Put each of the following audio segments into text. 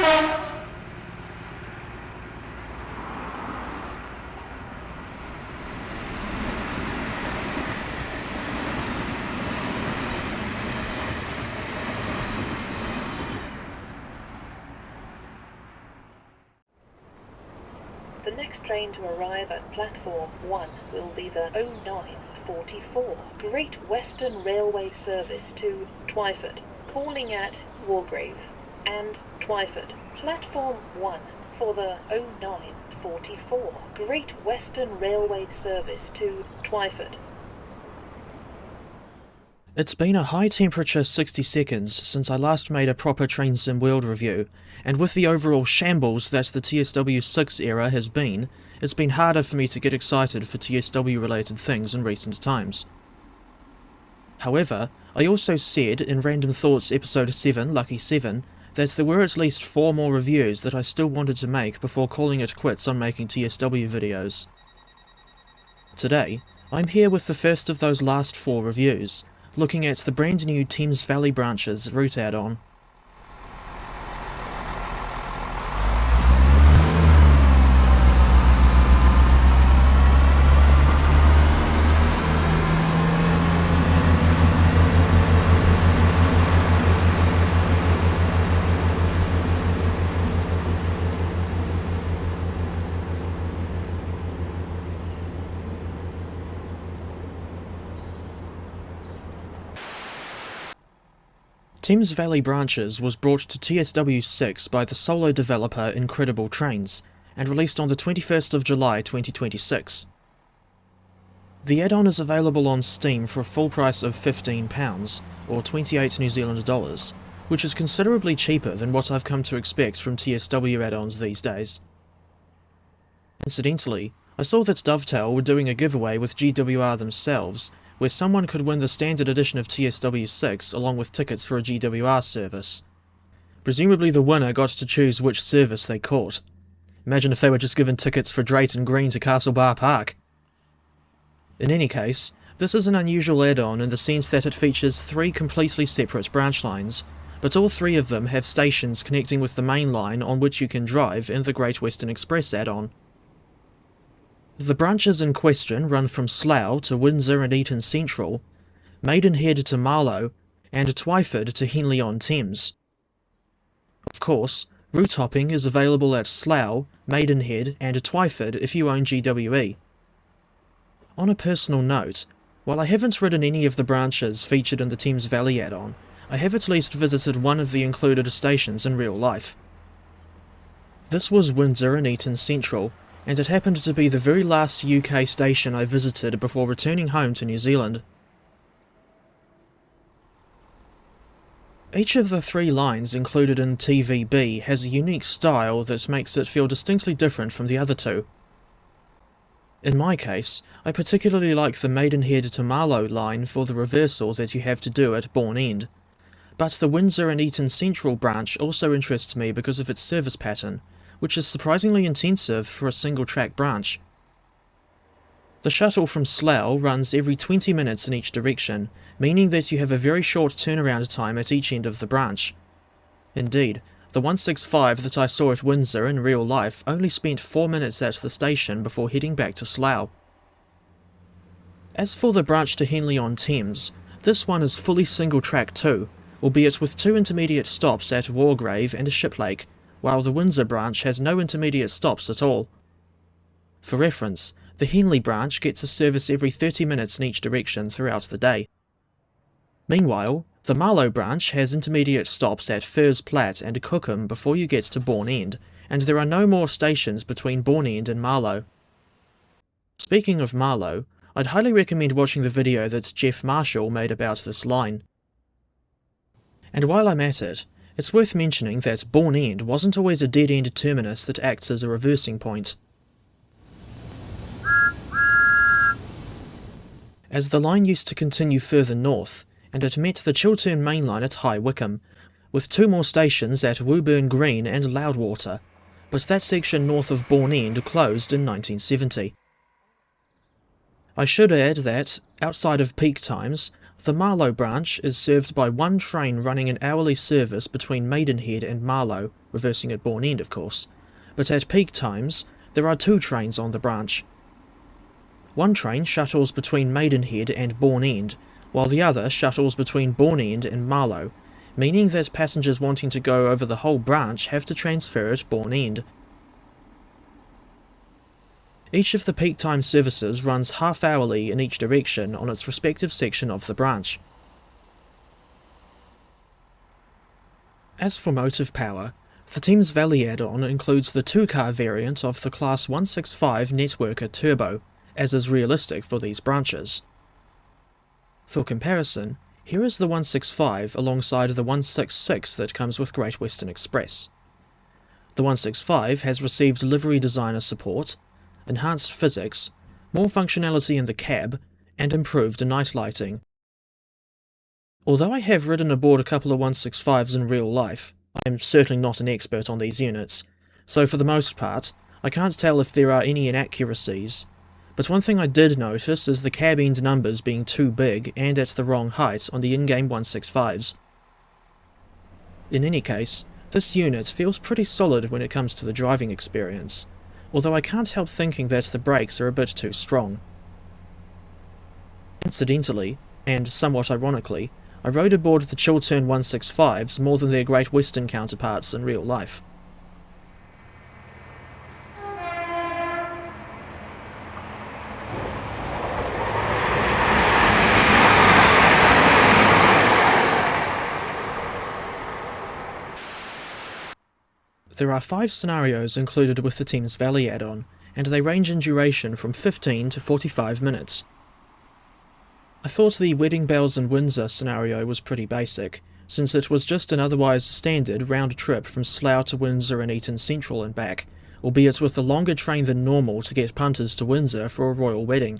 The next train to arrive at platform 1 will be the 0944 Great Western Railway service to Twyford, calling at Wargrave and Twyford. Platform 1 for the 0944 Great Western Railway service to Twyford. It's been a high temperature 60 seconds since I last made a proper Train Sim World review, and with the overall shambles that the TSW6 era has been, it's been harder for me to get excited for TSW-related things in recent times. However, I also said in Random Thoughts episode 7, Lucky 7, that there were at least 4 more reviews that I still wanted to make before calling it quits on making TSW videos. Today, I'm here with the first of those last 4 reviews, looking at the brand new Thames Valley Branches route add-on. Thames Valley Branches was brought to TSW6 by the solo developer Incredible Trains, and released on the 21st of July 2026. The add-on is available on Steam for a full price of £15, or 28 New Zealand dollars, which is considerably cheaper than what I've come to expect from TSW add-ons these days. Incidentally, I saw that Dovetail were doing a giveaway with GWR themselves, where someone could win the standard edition of TSW6 along with tickets for a GWR service. Presumably the winner got to choose which service they caught. Imagine if they were just given tickets for Drayton Green to Castle Bar Park. In any case, this is an unusual add-on in the sense that it features 3 completely separate branch lines, but all 3 of them have stations connecting with the main line on which you can drive in the Great Western Express add-on. The branches in question run from Slough to Windsor and Eton Central, Maidenhead to Marlow, and Twyford to Henley-on-Thames. Of course, route hopping is available at Slough, Maidenhead and Twyford if you own GWE. On a personal note, while I haven't ridden any of the branches featured in the Thames Valley add-on, I have at least visited one of the included stations in real life. This was Windsor and Eton Central, and it happened to be the very last UK station I visited before returning home to New Zealand. Each of the 3 lines included in TVB has a unique style that makes it feel distinctly different from the other 2. In my case, I particularly like the Maidenhead to Marlow line for the reversal that you have to do at Bourne End, but the Windsor and Eton Central branch also interests me because of its service pattern, which is surprisingly intensive for a single-track branch. The shuttle from Slough runs every 20 minutes in each direction, meaning that you have a very short turnaround time at each end of the branch. Indeed, the 165 that I saw at Windsor in real life only spent 4 minutes at the station before heading back to Slough. As for the branch to Henley-on-Thames, this one is fully single-track too, albeit with 2 intermediate stops at Wargrave and Shiplake, while the Windsor branch has no intermediate stops at all. For reference, the Henley branch gets a service every 30 minutes in each direction throughout the day. Meanwhile, the Marlow branch has intermediate stops at Firs Platt and Cookham before you get to Bourne End, and there are no more stations between Bourne End and Marlow. Speaking of Marlow, I'd highly recommend watching the video that Geoff Marshall made about this line. And while I'm at it, it's worth mentioning that Bourne End wasn't always a dead-end terminus that acts as a reversing point. As the line used to continue further north, and it met the Chiltern Main Line at High Wycombe, with 2 more stations at Woburn Green and Loudwater, but that section north of Bourne End closed in 1970. I should add that, outside of peak times, The Marlow branch is served by one train running an hourly service between Maidenhead and Marlow, reversing at Bourne End of course, but at peak times there are two trains on the branch. One train shuttles between Maidenhead and Bourne End, while the other shuttles between Bourne End and Marlow, meaning that passengers wanting to go over the whole branch have to transfer at Bourne End. Each of the peak time services runs half-hourly in each direction on its respective section of the branch. As for motive power, the Thames Valley add-on includes the two-car variant of the Class 165 Networker Turbo, as is realistic for these branches. For comparison, here is the 165 alongside the 166 that comes with Great Western Express. The 165 has received livery designer support, enhanced physics, more functionality in the cab, and improved night lighting. Although I have ridden aboard a couple of 165s in real life, I am certainly not an expert on these units, so for the most part, I can't tell if there are any inaccuracies, but one thing I did notice is the cab end numbers being too big and at the wrong height on the in-game 165s. In any case, this unit feels pretty solid when it comes to the driving experience, although I can't help thinking that the brakes are a bit too strong. Incidentally, and somewhat ironically, I rode aboard the Chiltern 165s more than their Great Western counterparts in real life. There are 5 scenarios included with the Thames Valley add-on, and they range in duration from 15 to 45 minutes. I thought the Wedding Bells in Windsor scenario was pretty basic, since it was just an otherwise standard round trip from Slough to Windsor and Eton Central and back, albeit with a longer train than normal to get punters to Windsor for a royal wedding.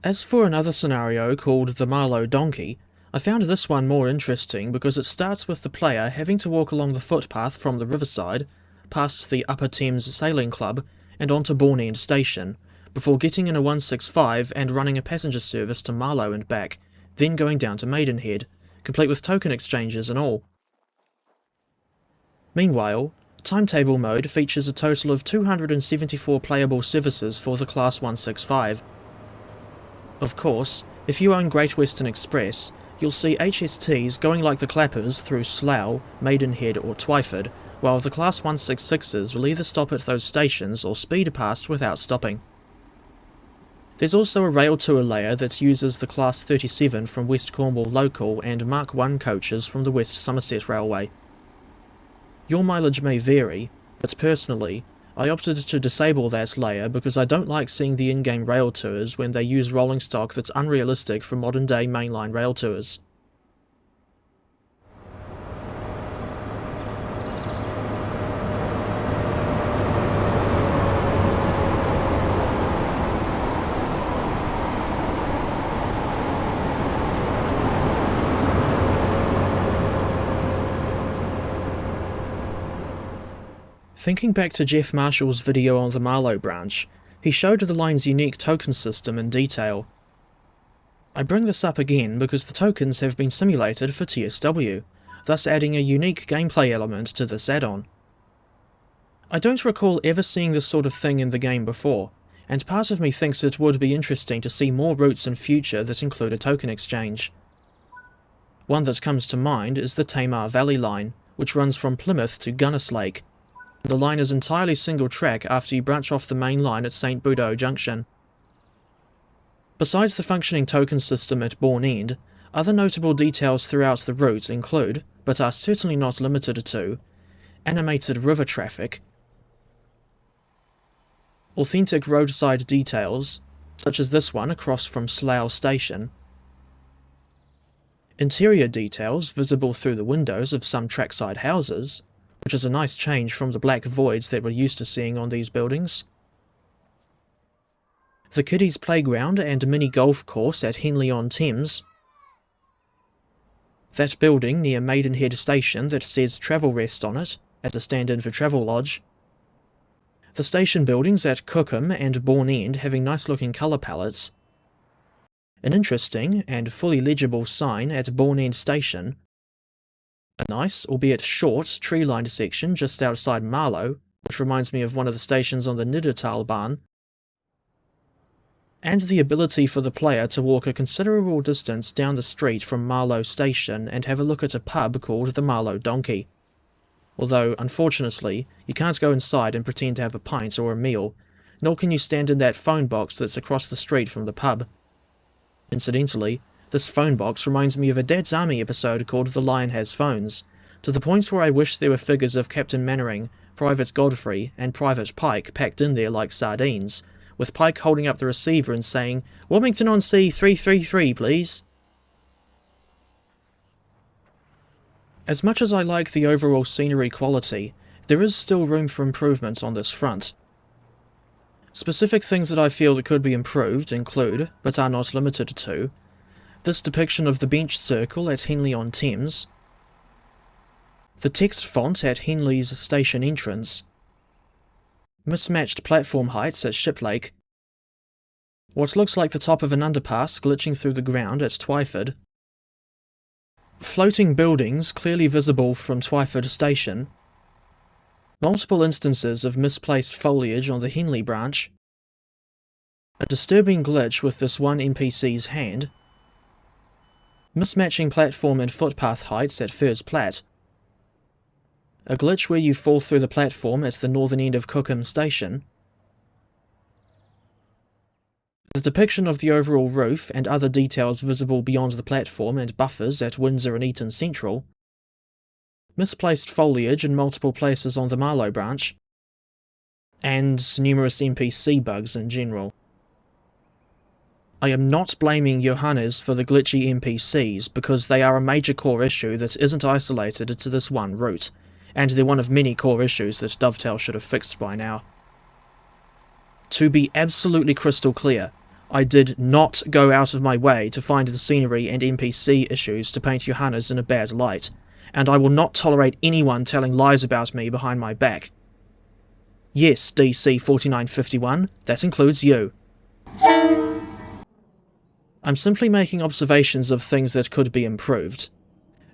As for another scenario called the Marlow Donkey, I found this one more interesting because it starts with the player having to walk along the footpath from the riverside, past the Upper Thames Sailing Club, and onto Bourne End Station, before getting in a 165 and running a passenger service to Marlow and back, then going down to Maidenhead, complete with token exchanges and all. Meanwhile, Timetable mode features a total of 274 playable services for the Class 165. Of course, if you own Great Western Express, you'll see HSTs going like the clappers through Slough, Maidenhead or Twyford, while the Class 166s will either stop at those stations or speed past without stopping. There's also a rail tour layer that uses the Class 37 from West Cornwall Local and Mark I coaches from the West Somerset Railway. Your mileage may vary, but personally, I opted to disable that layer because I don't like seeing the in-game rail tours when they use rolling stock that's unrealistic for modern-day mainline rail tours. Thinking back to Geoff Marshall's video on the Marlow branch, he showed the line's unique token system in detail. I bring this up again because the tokens have been simulated for TSW, thus adding a unique gameplay element to this add-on. I don't recall ever seeing this sort of thing in the game before, and part of me thinks it would be interesting to see more routes in future that include a token exchange. One that comes to mind is the Thames Valley line, which runs from Plymouth to Gunnislake. The line is entirely single track after you branch off the main line at St Budeaux Junction. Besides the functioning token system at Bourne End, other notable details throughout the route include, but are certainly not limited to, animated river traffic, authentic roadside details, such as this one across from Slough Station, interior details visible through the windows of some trackside houses, which is a nice change from the black voids that we're used to seeing on these buildings. The kiddies' playground and mini golf course at Henley-on-Thames. That building near Maidenhead Station that says Travel Rest on it, as a stand-in for Travelodge. The station buildings at Cookham and Bourne End having nice looking colour palettes. an interesting and fully legible sign at Bourne End Station, a nice, albeit short, tree-lined section just outside Marlow, which reminds me of one of the stations on the Niedertalbahn, and the ability for the player to walk a considerable distance down the street from Marlow Station and have a look at a pub called the Marlow Donkey. Although, unfortunately, you can't go inside and pretend to have a pint or a meal, nor can you stand in that phone box that's across the street from the pub. Incidentally, this phone box reminds me of a Dad's Army episode called The Lion Has Phones, to the point where I wish there were figures of Captain Mannering, Private Godfrey, and Private Pike packed in there like sardines, with Pike holding up the receiver and saying, "Wilmington on Sea 333, please." As much as I like the overall scenery quality, there is still room for improvement on this front. Specific things that I feel that could be improved include, but are not limited to, this depiction of the bench circle at Henley-on-Thames, the text font at Henley's station entrance, mismatched platform heights at Shiplake, what looks like the top of an underpass glitching through the ground at Twyford, floating buildings clearly visible from Twyford Station, multiple instances of misplaced foliage on the Henley branch, a disturbing glitch with this one NPC's hand, mismatching platform and footpath heights at Furs Platt, a glitch where you fall through the platform at the northern end of Cookham Station, the depiction of the overall roof and other details visible beyond the platform and buffers at Windsor and Eton Central, misplaced foliage in multiple places on the Marlow branch, and numerous NPC bugs in general. I am not blaming Johannes for the glitchy NPCs because they are a major core issue that isn't isolated to this one route, and they're one of many core issues that Dovetail should have fixed by now. To be absolutely crystal clear, I did not go out of my way to find the scenery and NPC issues to paint Johannes in a bad light, and I will not tolerate anyone telling lies about me behind my back. Yes, DC 4951, that includes you. I'm simply making observations of things that could be improved.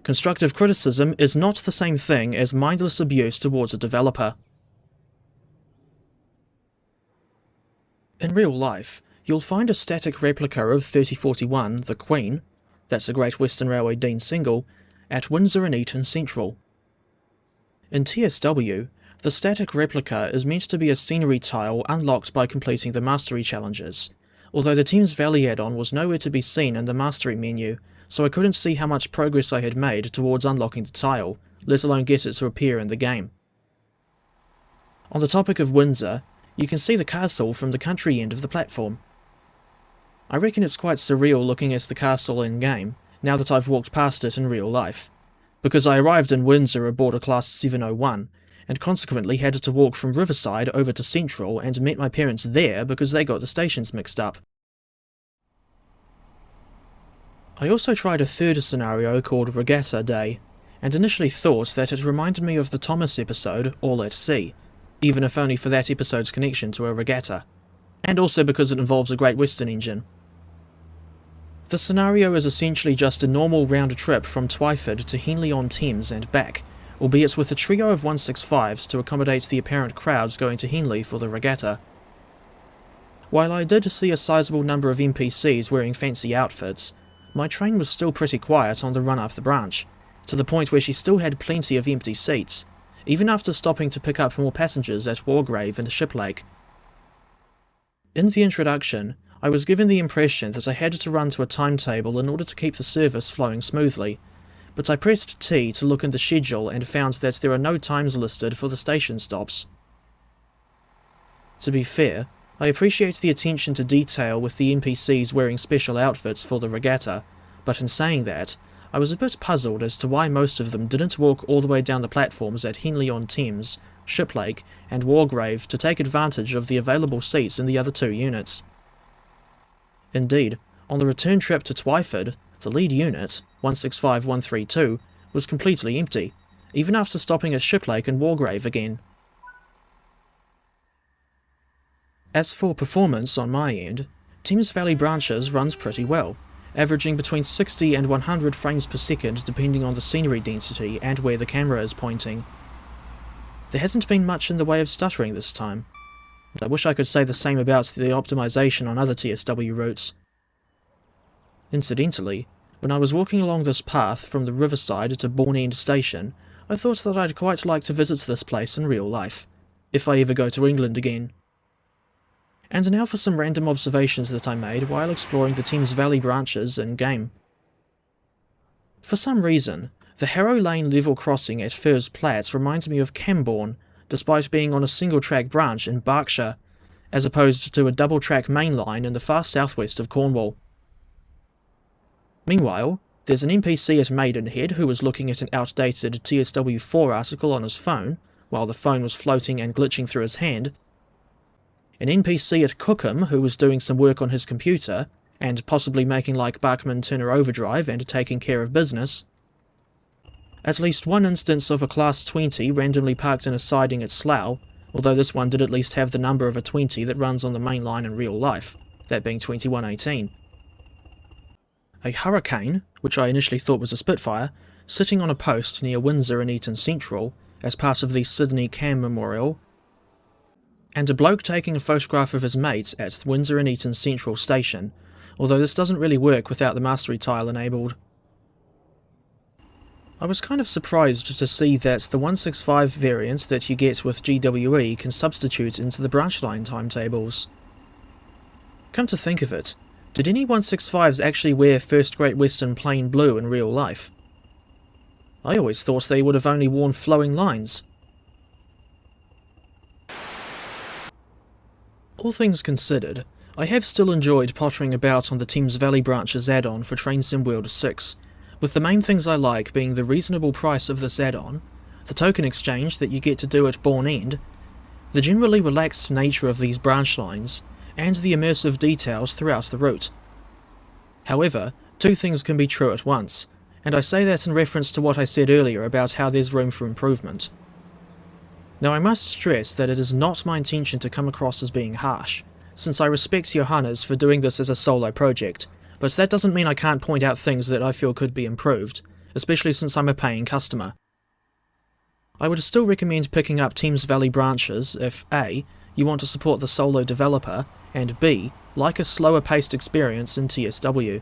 Constructive criticism is not the same thing as mindless abuse towards a developer. In real life, you'll find a static replica of 3041, the Queen, that's a Great Western Railway Dean single, at Windsor and Eton Central. In TSW, the static replica is meant to be a scenery tile unlocked by completing the mastery challenges, although the Thames Valley add-on was nowhere to be seen in the mastery menu, so I couldn't see how much progress I had made towards unlocking the tile, let alone get it to appear in the game. On the topic of Windsor, you can see the castle from the country end of the platform. I reckon it's quite surreal looking at the castle in-game, now that I've walked past it in real life, because I arrived in Windsor aboard a Class 701, and consequently had to walk from Riverside over to Central and met my parents there because they got the stations mixed up. I also tried a third scenario called Regatta Day, and initially thought that it reminded me of the Thomas episode All at Sea, even if only for that episode's connection to a regatta, and also because it involves a Great Western engine. The scenario is essentially just a normal round trip from Twyford to Henley-on-Thames and back, albeit with a trio of 165s to accommodate the apparent crowds going to Henley for the regatta. While I did see a sizable number of NPCs wearing fancy outfits, my train was still pretty quiet on the run up the branch, to the point where she still had plenty of empty seats, even after stopping to pick up more passengers at Wargrave and Shiplake. In the introduction, I was given the impression that I had to run to a timetable in order to keep the service flowing smoothly, but I pressed T to look in the schedule and found that there are no times listed for the station stops. To be fair, I appreciate the attention to detail with the NPCs wearing special outfits for the regatta, but in saying that, I was a bit puzzled as to why most of them didn't walk all the way down the platforms at Henley-on-Thames, Shiplake, and Wargrave to take advantage of the available seats in the other two units. Indeed, on the return trip to Twyford, the lead unit, 165132, was completely empty, even after stopping at Shiplake and Wargrave again. As for performance on my end, Thames Valley Branches runs pretty well, averaging between 60 and 100 frames per second depending on the scenery density and where the camera is pointing. There hasn't been much in the way of stuttering this time. I wish I could say the same about the optimization on other TSW routes. Incidentally, when I was walking along this path from the riverside to Bourne End Station, I thought that I'd quite like to visit this place in real life, if I ever go to England again. And now for some random observations that I made while exploring the Thames Valley Branches in-game. For some reason, the Harrow Lane level crossing at Firs Platts reminds me of Camborne, despite being on a single-track branch in Berkshire, as opposed to a double-track main line in the far southwest of Cornwall. Meanwhile, there's an NPC at Maidenhead who was looking at an outdated TSW-4 article on his phone, while the phone was floating and glitching through his hand, an NPC at Cookham who was doing some work on his computer, and possibly making like Bachman Turner Overdrive and taking care of business, at least one instance of a Class 20 randomly parked in a siding at Slough, although this one did at least have the number of a 20 that runs on the main line in real life, that being 2118. A Hurricane, which I initially thought was a Spitfire, sitting on a post near Windsor Eton Central as part of the Sydney Cam Memorial, and a bloke taking a photograph of his mates at Windsor Eton Central Station, although this doesn't really work without the mastery tile enabled. I was kind of surprised to see that the 165 variant that you get with GWE can substitute into the branch line timetables. Come to think of it, did any 165s actually wear First Great Western plain blue in real life? I always thought they would have only worn flowing lines. All things considered, I have still enjoyed pottering about on the Thames Valley Branches add-on for Train Sim World 6, with the main things I like being the reasonable price of this add-on, the token exchange that you get to do at Bourne End, the generally relaxed nature of these branch lines, and the immersive details throughout the route. However, two things can be true at once, and I say that in reference to what I said earlier about how there's room for improvement. Now I must stress that it is not my intention to come across as being harsh, since I respect Johannes for doing this as a solo project, but that doesn't mean I can't point out things that I feel could be improved, especially since I'm a paying customer. I would still recommend picking up Thames Valley Branches if A, you want to support the solo developer, and B, like a slower paced experience in TSW.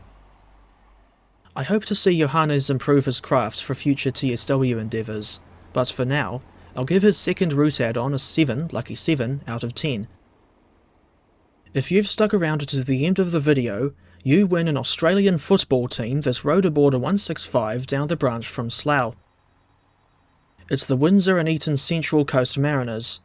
I hope to see Johannes improve his craft for future TSW endeavours, but for now, I'll give his second route add-on a 7, lucky 7, out of 10. If you've stuck around to the end of the video, you win an Australian football team that rode aboard a 165 down the branch from Slough. It's the Windsor and Eton Central Coast Mariners.